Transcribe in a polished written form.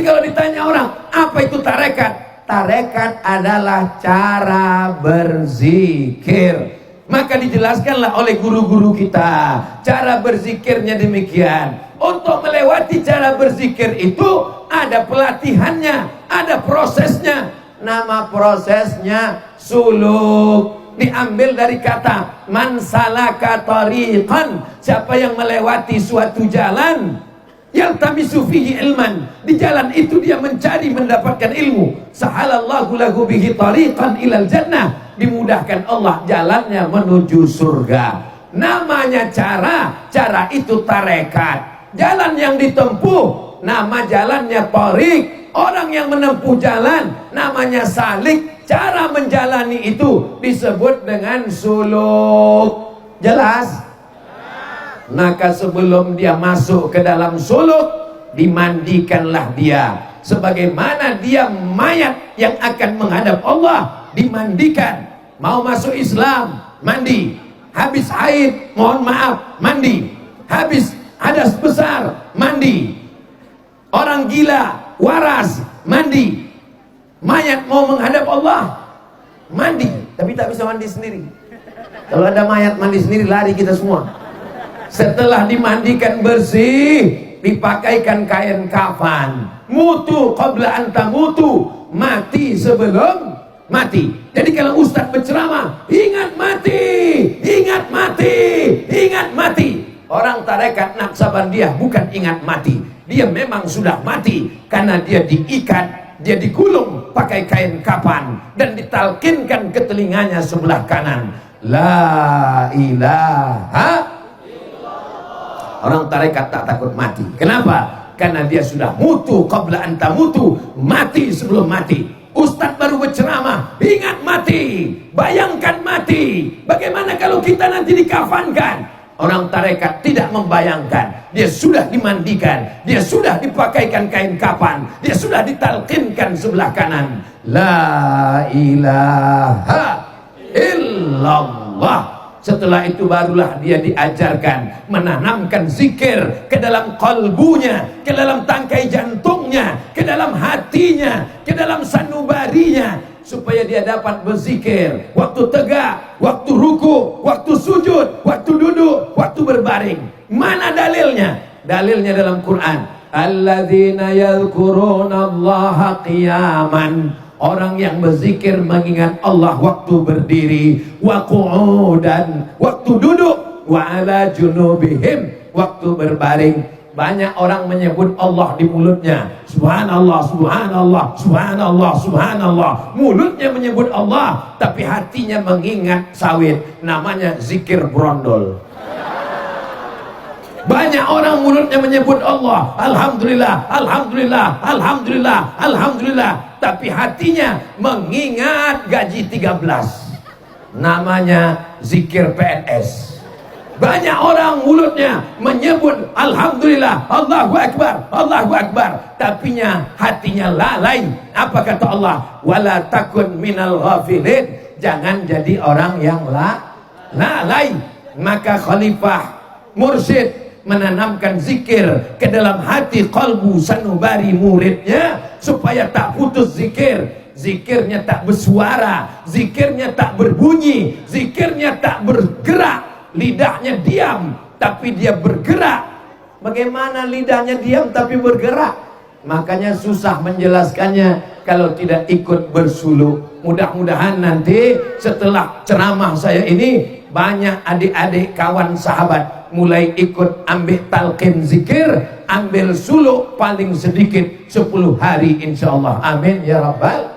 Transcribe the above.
Jadi kalau ditanya orang, apa itu tarekat? Tarekat adalah cara berzikir. Maka dijelaskanlah oleh guru-guru kita, cara berzikirnya demikian. Untuk melewati cara berzikir itu ada pelatihannya, ada prosesnya. Nama prosesnya suluk. Diambil dari kata man salaka tariqan, siapa yang melewati suatu jalan, yaltamisu fihi ilman, di jalan itu dia mencari mendapatkan ilmu, sahalallahu lahu bihi tariqan ilal jannah, dimudahkan Allah jalannya menuju surga. Namanya cara itu tarekat. Jalan yang ditempuh nama jalannya tariq. Orang yang menempuh jalan namanya salik. Cara menjalani itu disebut dengan suluk. Jelas? Maka sebelum dia masuk ke dalam suluk, dimandikanlah dia. Sebagaimana dia mayat yang akan menghadap Allah, dimandikan. Mau masuk Islam, mandi. Habis haid, mohon maaf, mandi. Habis hadas besar, mandi. Orang gila, waras, mandi. Mayat mau menghadap Allah, mandi. Tapi tak bisa mandi sendiri. Kalau ada mayat mandi sendiri, lari kita semua. Setelah dimandikan bersih, dipakaikan kain kafan. Mutu qabla anta mutu, mati sebelum mati. Jadi kalau ustaz berceramah, ingat mati, ingat mati, ingat mati. Orang tarekat Naqsabandiyah bukan ingat mati, dia memang sudah mati karena dia diikat. Dia digulung pakai kain kapan dan ditalkinkan ke telinganya sebelah kanan, la ilaha illallah. Orang tarekat tak takut mati. Kenapa? Karena dia sudah mutu qabla anta mutu, mati sebelum mati. Ustadz baru berceramah, ingat mati, bayangkan mati. Bagaimana kalau kita nanti dikafankan? Orang tarekat tidak membayangkan. Dia sudah dimandikan, dia sudah dipakaikan kain kapan, dia sudah ditalkinkan sebelah kanan, la ilaha illallah. Setelah itu barulah dia diajarkan menanamkan zikir ke dalam kalbunya, ke dalam tangkai jantungnya, ke dalam hatinya, ke dalam sanubarinya, supaya dia dapat berzikir waktu tegak, waktu ruku, waktu sujud, waktu duduk, waktu berbaring. Mana dalilnya? Dalilnya dalam Quran. Alladzina yadhkuruna Allaha qiyaman. Orang yang berzikir mengingat Allah waktu berdiri, wa qu'udan, waktu duduk, wa ala junubihim, waktu berbaring. Banyak orang menyebut Allah di mulutnya, subhanallah, subhanallah, subhanallah, subhanallah. Mulutnya menyebut Allah, tapi hatinya mengingat sawit. Namanya zikir brondol. Banyak orang mulutnya menyebut Allah, alhamdulillah, alhamdulillah, alhamdulillah, alhamdulillah, tapi hatinya mengingat gaji 13. Namanya zikir PNS. Banyak orang mulutnya menyebut alhamdulillah, Allahu Akbar, Allahu Akbar, tapinya hatinya lalai. Apa kata Allah? Wala takun minal ghafilin. Jangan jadi orang yang lalai. Maka Khalifah Mursyid menanamkan zikir ke dalam hati kalbu sanubari muridnya supaya tak putus zikir. Zikirnya tak bersuara, zikirnya tak berbunyi, zikirnya tak bergerak. Lidahnya diam tapi dia bergerak. Bagaimana lidahnya diam tapi bergerak? Makanya susah menjelaskannya kalau tidak ikut bersuluk. Mudah-mudahan nanti setelah ceramah saya ini banyak adik-adik kawan sahabat mulai ikut ambil talqin zikir, ambil suluk paling sedikit 10 hari insyaallah. Amin ya rabbal